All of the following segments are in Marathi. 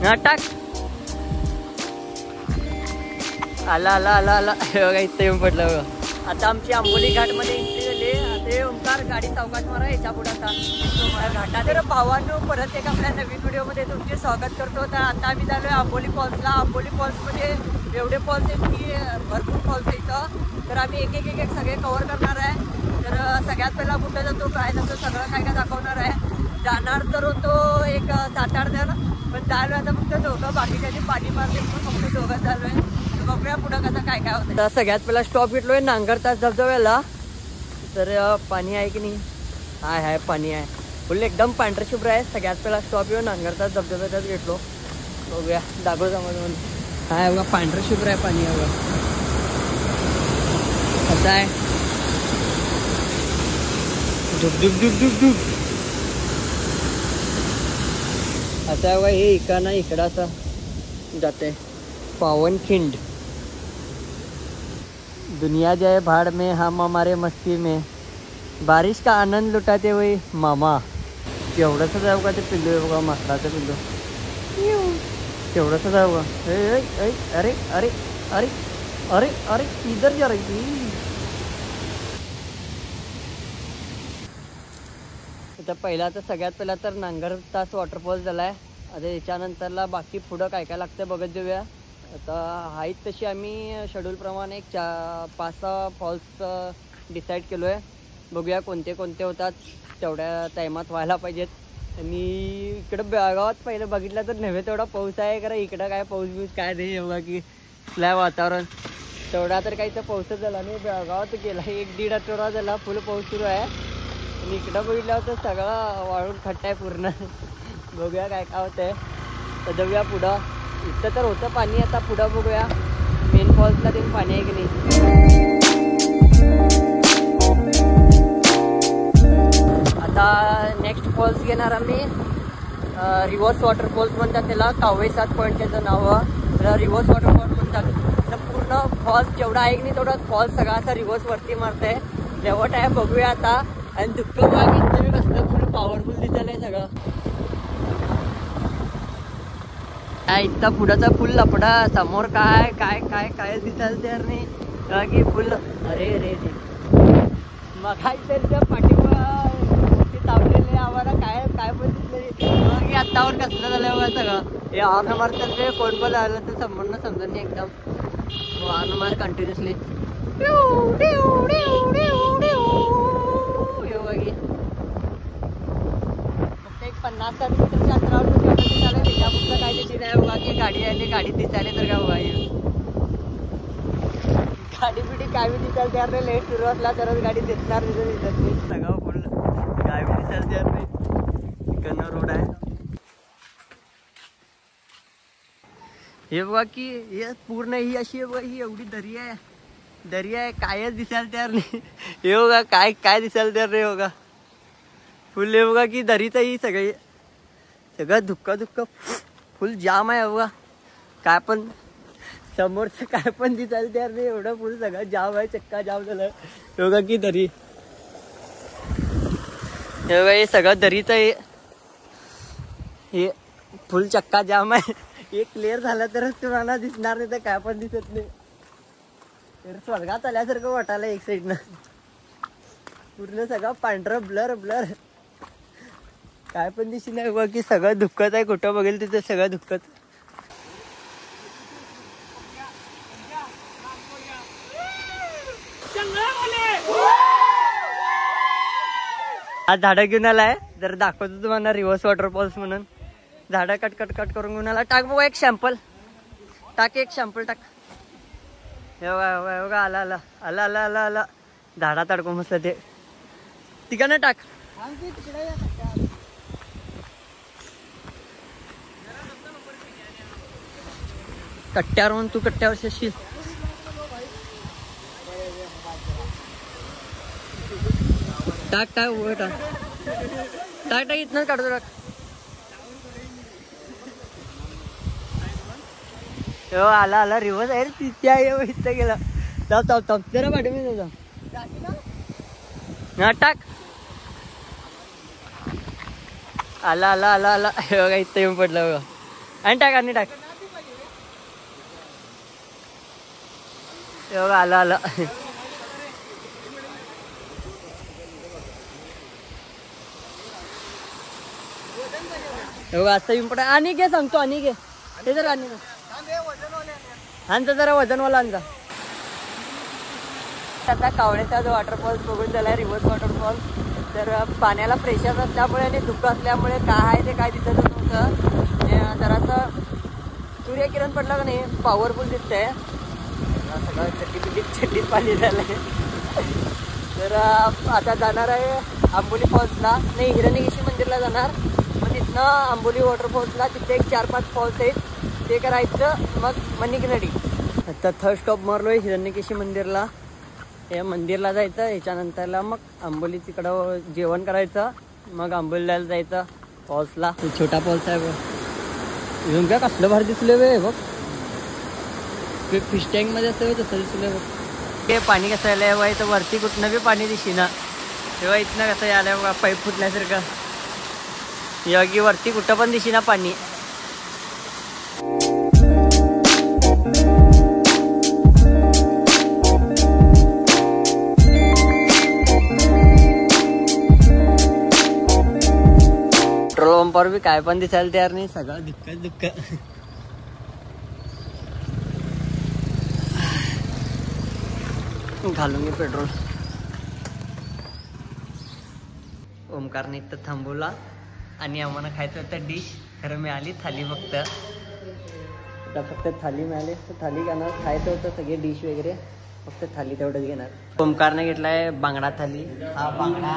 टाक. आला आला आला आला. हे बघा इथं येऊन पडलं बघा. आता आमची आंबोली घाटमध्ये एंट्री झाली. आता ओंकार गाडी चौकात मारा याच्या पुढे घाटात. तर भावांनो परत एक आपल्या नवीन व्हिडिओमध्ये तुमचे स्वागत करतो. तर आता आम्ही झालोय आंबोली फॉल्सला. आंबोली फॉल्समध्ये एवढे फॉल्स आहेत की भरपूर फॉल्स आहेत इथं. तर आम्ही एक एक एक सगळे कव्हर करणार आहे. तर सगळ्यात पहिला कुठं जातो काय जातो सगळं काय काय दाखवणार आहे. जाणार तर होतो एक 7-8 जण, पण चालू आता फक्त दोघं. बाकीच्या पाणी मारते पण फक्त दोघं चालू आहे. बघूया पुढं कसं काय काय होतं. सगळ्यात पहिला स्टॉप घेतलोय नांगरताच धबधब्याला. तर पाणी आहे की नाही? हाय पाणी आहे फुल एकदम पांढरं शुभ्र आहे. सगळ्यात पहिला स्टॉप येऊन नांगरताच धबधब्यातच घेतलो. बघूया दाखवतो समजून. हाय बघा पांढरं शुभ्र आहे पाणी आहे बघा. कसं आहे धुक धुक धुक धुक धुक असं आहे बघा. हे इकडं इकडं असं जाते. पावनखिंड. दुनिया जाए भाड़ में हम हमारे मस्ती में, बारिश का आनंद लुटाते हुए मामा. तेवढंच जाऊ का ते पिल्लू आहे बघा, माकडाचं पिल्लू. तेवढंच जाऊ का. अरे अरे अरे अरे अरे इधर जा रही. आता पहिला तर सगळ्यात पहिला तर नांगरताच वॉटरफॉल झालाय. आता याच्यानंतरला बाकी पुढं काय काय लागतं बघत जाऊया. आता हाईत तशी आम्ही शेड्यूलप्रमाणे एक 5-6 फॉल्स डिसाईड केलो आहे. बघूया कोणते कोणते होतात तेवढ्या टायमात व्हायला पाहिजेत. आणि इकडं बेळगावात पहिलं बघितलं तर नव्हे तेवढा पाऊस आहे. कारण इकडं काय पाऊस बिऊस काय नाही एवढा की स्लॅब वातावरण तेवढा तर काही तर पाऊसच झाला नाही. बेळगावात गेला 1-1.5 आठवडा झाला फुल पाऊस सुरू आहे. आणि इकडं बघितलं तर सगळं वाळून खट्टा आहे पूर्ण. बघूया काय काय होतंय. तर जाऊया पुढं. इथं तर होतं पाणी. आता पुढं बघूया मेन फॉल्सला ते पाणी आहे की नाही. आता नेक्स्ट फॉल्स घेणार आम्ही रिव्हर्स वॉटरफॉल्स म्हणतात त्याला. कावळे 7 पॉईंट त्याचं नाव. तर रिव्हर्स वॉटरफॉल्स म्हणतात. तर पूर्ण फॉल्स जेवढा आहे की नाही तेवढा फॉल्स सगळा असा रिव्हर्स वरती मारतंय. लेवट आहे बघूया आता. आणि दुःख बाग कसलं फुल पॉवरफुल दिसायला आहे सगळं. काय इतका पुढाचा फुल लपडा. समोर काय काय काय काय दिसायला तयार नाही की फुल. अरे रे रे मग काय तर पाठीमा तावलेले आम्हाला काय काय पण दिसलं की आत्तावर कसलं झालं बघा सगळं. हे हॉर्न मारतात ते कोण पण आलं तर संबंध समजत नाही एकदम. हॉर्न मार कंटिन्युअसली. फक्त एक 50-60 मीटरच्या अंतरावर दिसायला. त्याच्यापुढचं काय दिसत नाही बघा की गाडी आली गाडी दिसायला तर काय बघा. गाडी बिडी काय बी दिसायला तयार नाही. लेट सुरू असला तरच गाडी दिसणार दिसत नाही. सगळं फुल काय बी दिसायला तयार नाही. इकडनं रोड आहे. हे बघा की हे पूर्ण ही अशी बघा ही एवढी दर्या आहे. दर्या आहे कायच दिसायला तयार नाही. हे बघा काय काय दिसायला तयार नाही बघा. फुल हे बघा की दरीचं ही सगळं धुक्का धुक्का फुल जाम आहे बघा. काय पण समोरचं काय पण दिसायला तयार नाही. एवढं फुल सगळं जाम आहे. चक्का जाम झालं. हे बघा की दरी. हे बघा हे सगळं दरीचं हे फुल चक्का जाम आहे. हे क्लिअर झालं तरच तुम्हाला दिसणार नाही तर काय पण दिसत नाही. स्वर्गात आल्यासारखं वाटायला एक साईडनं. पूर्ण सगळं पांढरं ब्लर ब्लर काय पण दिसत नाही बघ की सगळं दुःखच आहे. कुठं बघेल तिथं सगळं दुःखच. आज झाडं घेऊन आलाय. जर दाखवतो तुम्हाला रिव्हर्स वॉटरफॉल्स म्हणून. झाडं कट कट कट करून घेऊन आला. टाक बघा एक सॅम्पल. टाक एक सॅम्पल टाक. हे बघा बघा आला आला आला आला आला आला. झाडात अडकून बसलं ते. तिकडनं टाक. कट्ट्यावर म्हणून तू कट्ट्यावर शेशील. टाक टाक उभं टाक. टाक टाक इथनंच काढतो टाक. हो आला आला रिव्हर्स आहे. तिथे आहे इथं गेला. जाऊ जाऊ जाऊ जरा पाठी मी जाऊ. हा टाक. आला आला आला आला. हे बघा इथं येऊन पडलं बघा. आणि टाक आणि टाक. आलं आलं. असं इम्पॉर्टंट. आणि घे सांगतो आणि घे ते जर आणि जरा वजनवाला आणजा. आता कावळेचा जो वॉटरफॉल्स बघून झालाय रिव्हर्स वॉटरफॉल. तर पाण्याला प्रेशर असल्यामुळे आणि धुकं असल्यामुळे काय आहे ते काय दिसत नव्हतं. जरासं सूर्यकिरण पडलं का नाही पॉवरफुल दिसतंय. सगळं चड्डीत पाणी झालंय. तर आता जाणार आहे आंबोली फॉल्सला, नाही हिरण्यकेशी मंदिरला जाणार. मग तिथनं आंबोली वॉटरफॉल्सला तिथे एक 4-5 फॉल्स आहेत ते करायचं. मग मणिकनडी. आता थर्ड स्टॉप मारलोय हिरण्यकेशी मंदिरला. या मंदिरला जायचं. याच्यानंतरला मग आंबोली तिकडं जेवण करायचं. मग आंबोलीला जायचं फॉल्सला. छोटा फॉल्स आहे बघ. इथून काय कसलं भारी दिसलं वे बघ. फिश टँक मध्ये असतं तसं दिसलं बघ. ते पाणी कसं आलंय बघा. इथं वरती कुठनं बी पाणी दिसेना. तेव्हा इथनं कसं आलंय बघा पाईप फुटल्यासारखं. योगी वरती कुठं पण दिसेना पाणी. पेट्रोल पंपावर बी काय पण दिसायला तयार नाही. सगळं दुःख. घालून घे पेट्रोल. ओमकारने इथं थांबवला आणि आम्हाला खायचं होतं डिश. खरं मिळाली थाली फक्त. आता फक्त थाली मिळाली तर थाली घेणार. खायचं होतं सगळे डिश वगैरे फक्त थाली तेवढंच घेणार. ओमकारने घेतलाय बांगडा थाली. हा बांगडा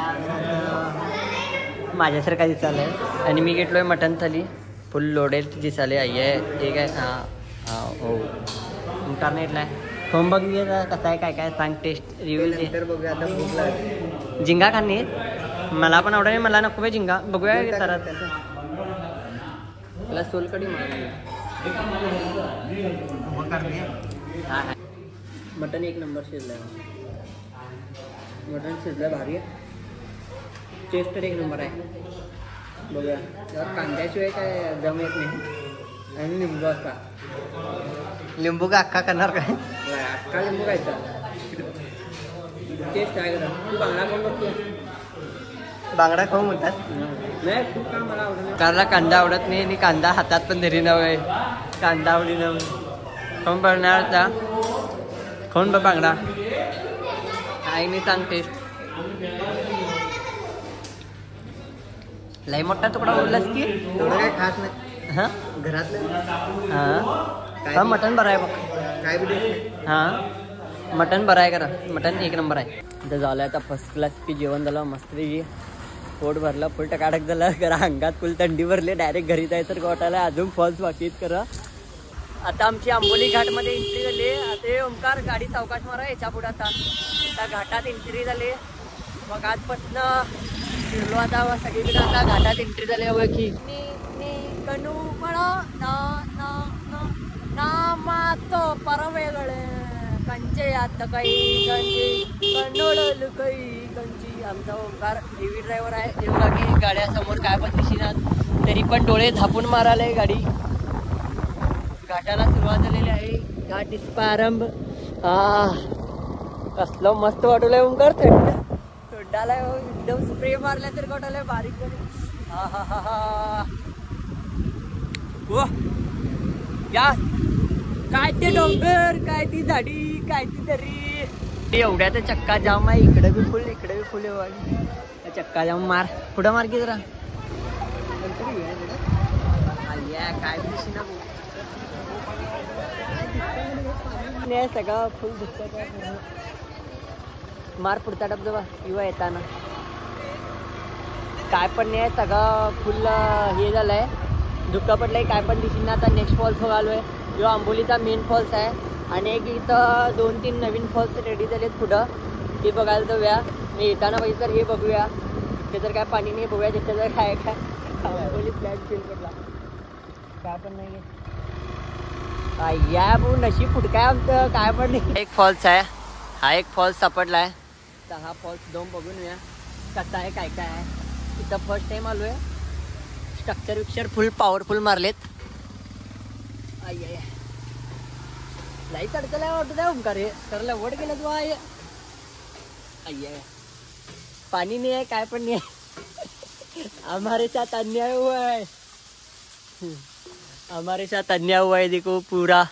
माझ्यासारखा दिसायलाय. आणि मी घेतलोय मटन थाली फुल लोडेड दिसायला आहे. ठीक आहे. हां हो. ओमकारने घेतलाय. होम बघ कसं आहे काय सांग. टेस्ट रिव्ह्यू दे. बघूया आता. भूक लागली. झिंगा खाणे मला पण आवडेल. मला नको आहे झिंगा. बघूया सरात त्याला सोलकडी हां. मटन एक नंबर शिजलाय. मटन शिजलं भारी आहे. टेस्ट तर एक नंबर आहे. बघूया कांद्याशिवाय काय दम येत नाही. आणि लिंबू असता. लिंबू का अख्खा करणार काय. अख्खा लिंबू खायचा. टेस्ट आहे का. तू बांगडा खाऊन बघतो. बांगडा खाऊ म्हणतात. नाही तू का मला आवडत. कारला कांदा आवडत नाही आणि कांदा हातात पण धरी नव्हे. कांदा आवडी नव्हे. खाऊन बघणार आता. खाऊन बघ बांगडा. आई नाही सांग टेस्ट. लई मोठा तुकडा उरलास की. थोडं काय खात नाही. हां घरातलं. हां मटन बरं आहे बघ. काय बी. हां मटन बरं आहे करा. मटन एक नंबर आहे. इथं झालं आता फर्स्ट क्लास की जेवण झालं मस्तपैकी. पोट भरलं फुल टकाटक झालं. करा अंगात फुल थंडी भरली. डायरेक्ट घरी जायचं वाटायला. अजून फॉल्स बाकीत करा. आता आमची आंबोली घाटमध्ये एंट्री झाली. आता ओमकार गाडी सावकाश मारा. याच्या पुढे आता घाटात एंट्री झाली. मग आजपासनं फिरलो आता सगळीकडे. आता घाटात एंट्री झाली बघ की. कणू म्हणा ना ना ना नामात परवेगळे कंचे यात काही कंची कन्नड काही कंची. आमचा ओंकार हेवी ड्रायव्हर आहे. तेव्हा की गाड्यासमोर काय पण दिसेनात तरी पण डोळे झापून मारायला गाडी. घाटाला सुरुवात झालेली आहे. घाट दिस प्रारंभ. कसलं मस्त वाटवलंय ओंकार. थंडाला एकदम स्प्रे मारल्या तर वाटवलंय बारीक करून. हा हा हा हा. या काय ते डोंगर काय ती झाडी काय ती दरी. एवढ्या तर चक्का जाम आहे. इकडे बी फुल इकडे बी फुल आहे. चक्का जाम मार. पुढं मार की जरा. काय दिशी ना सगळं फुल दिसत. मार पुढचा डबधबा किंवा येताना काय पण नाही. सगळं फुल हे झालंय. धुक्का पडलंय. काय पण दिसेना. आता नेक्स्ट फॉल्स बघालोय. जो आंबोलीचा मेन फॉल्स आहे. आणि एक इथं 2-3 नवीन फॉल्स रेडी झालेत पुढं. ते बघायला जाऊया. मी येताना पाहिजे तर हे बघूया. तिथे तर काय पाणी नाही. बघूया तिथे तर काय आंबोली फ्लॅट फील पडला. काय पण नाही या भाऊ नशीब फुटकाय आमचं. काय पण नाही. एक फॉल्स आहे. हा एक फॉल्स सापडलाय. तर हा फॉल्स जाऊन बघून या कसा आहे काय काय आहे. इथं फर्स्ट टाइम आलोय. स्ट्रक्चर विक्चर फुल पॉवरफुल मारलेत. आई लाई तडकला वाटत आहे ओमकार हे तर लवड गेलं तू आहे. आई पाणी नाही आहे काय पण नाही आहे. हमारे साथ अन्याय हुआ है, हमारे साथ अन्याय हुआ है. देखो पूरा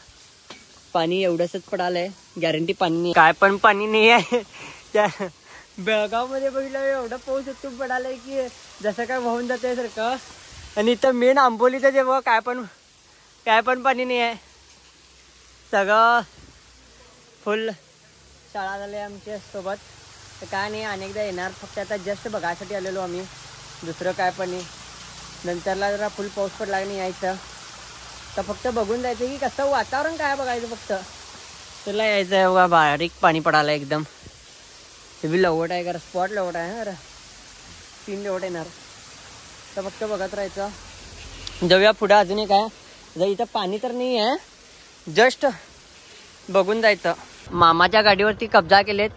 पाणी एवढंच पडालंय. गॅरंटी पाणी नाही, काय पण पाणी नाही आहे. त्या बेळगाव मध्ये बघितलं एवढं पाऊस इथून पडालाय की जसं काय वाहून जाते सारखं. आणि इथं मेन आंबोलीचं जेव्हा काय पण पाणी नाही आहे. सगळं फुल शाळा झाले आमच्या सोबत. तर काय नाही अनेकदा येणार, फक्त आता जस्ट बघायसाठी आलेलो आम्ही, दुसरं काय पण नाही. नंतरला जरा फुल पाऊस पडला नाही यायचं तर फक्त बघून जायचं की कसं वातावरण काय बघायचं. फक्त तुला यायचं आहे बघा, बारीक पाणी पडायला एकदम. ते बी लवट आहे, स्पॉट लवट आहे ना, 3 लवट येणार. तर फक्त बघत राहायचं. जाऊया पुढे. अजून एक आहे, जर इथं पाणी तर नाही आहे, जस्ट बघून जायचं. मामाच्या गाडीवरती कब्जा केलेत.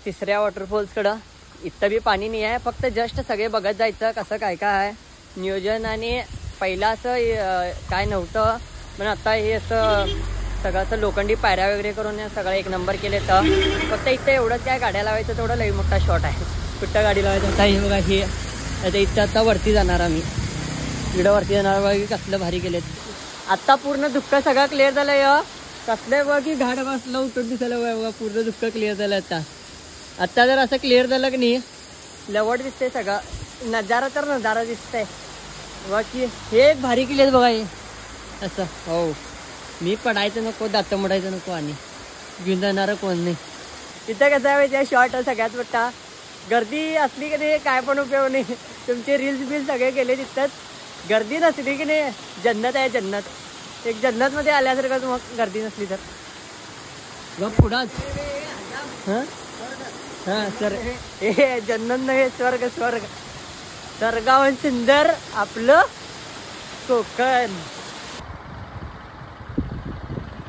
तिसऱ्या वॉटरफॉल्सकडं. इथं बी पाणी नाही आहे, फक्त जस्ट सगळे बघत जायचं कसं काय आहे नियोजन. आणि पहिला असं काय नव्हतं, पण आता हे असं सगळं असं लोखंडी पायऱ्या वगैरे करून सगळं एक नंबर केले. तर फक्त इथं एवढंच काय गाड्या लावायचं तेवढं लई मोठा शॉट आहे. कुठं गाडी लावायचं आता हे बघा. हे आता इथं आता वरती जाणार आम्ही, इकडं वरती जाणार बघा की कसलं भारी केलेत. आत्ता पूर्ण दुःख सगळं क्लिअर झालंय. कसलं बघा की घाट बसलं उठून दिसायला बघा, पूर्ण दुःख क्लिअर झालं. आता जर असं क्लिअर झालं की नाही लवट दिसते सगळं. नजारा तर नजारा दिसतंय बघा की. हे एक भारी केलेत बघा हे असं. हो मी पडायचं नको, दात मोडायचं नको आणि घेऊन जाणार कोण नाही. तिथं कसं आहे त्या शॉर्ट सगळ्यात मोठा. गर्दी असली की नाही काय पण उपयोग नाही. तुमचे रील्स बिल सगळे गेले तिथंच. गर्दी नसली की नाही जन्नत आहे, जन्नत. एक जन्नत मध्ये आल्यासारखं मग गर्दी नसली तर. मग पुढाच हा सर हे जन्नत नाही, स्वर्ग. स्वर्गाहून सुंदर आपलं कोकण.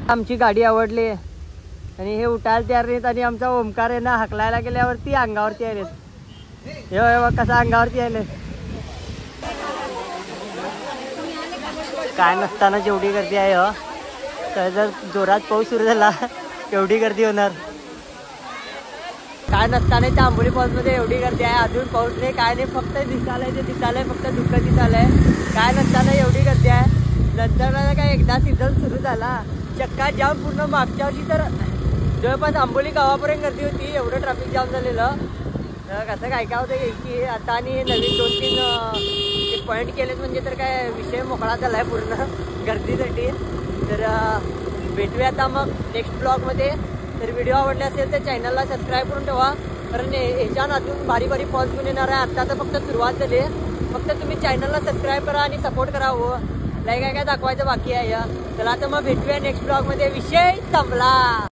आमची गाडी आवडली आणि हे उठायला तयार नाहीत. आणि आमचा ओमकार आहे ना हकलायला गेल्यावरती अंगावरती आलेत. हे कसा अंगावरती आले. काय नसताना जेवढी गर्दी आहे तर जर जोरात पाऊस सुरू झाला एवढी गर्दी होणार. काय नसताना त्या आंबोली फॉल्स मध्ये एवढी गर्दी आहे. अजून पाऊस नाही काय नाही, फक्त दिसालंय फक्त दुःख दिसालंय. काय नसताना एवढी गर्दी आहे. नंतर काय एकदा सीझन सुरू झाला चक्का जाम. पूर्ण मागच्या वर्षी तर जवळपास आंबोली गावापर्यंत गर्दी होती, एवढं ट्रॅफिक जाम झालेलं. कसं काय होतं की आता आणि नवीन 2-3 पॉईंट केलेत म्हणजे तर काय विषय मोकळा झालाय पूर्ण गर्दीसाठी. तर भेटूया आता मग नेक्स्ट ब्लॉगमध्ये. तर व्हिडिओ आवडले असेल तर चॅनलला सबस्क्राईब करून ठेवा, कारण ह्याच्यानं अजून भारी फॉल्स घेऊन येणार आहे. आता तर फक्त सुरुवात झाली आहे. फक्त तुम्ही चॅनलला सबस्क्राईब करा आणि सपोर्ट करा. हो लाईक काय दाखवायचं बाकी आहे. चला आता मग भेटूया नेक्स्ट ब्लॉगमध्ये. विषय संपला.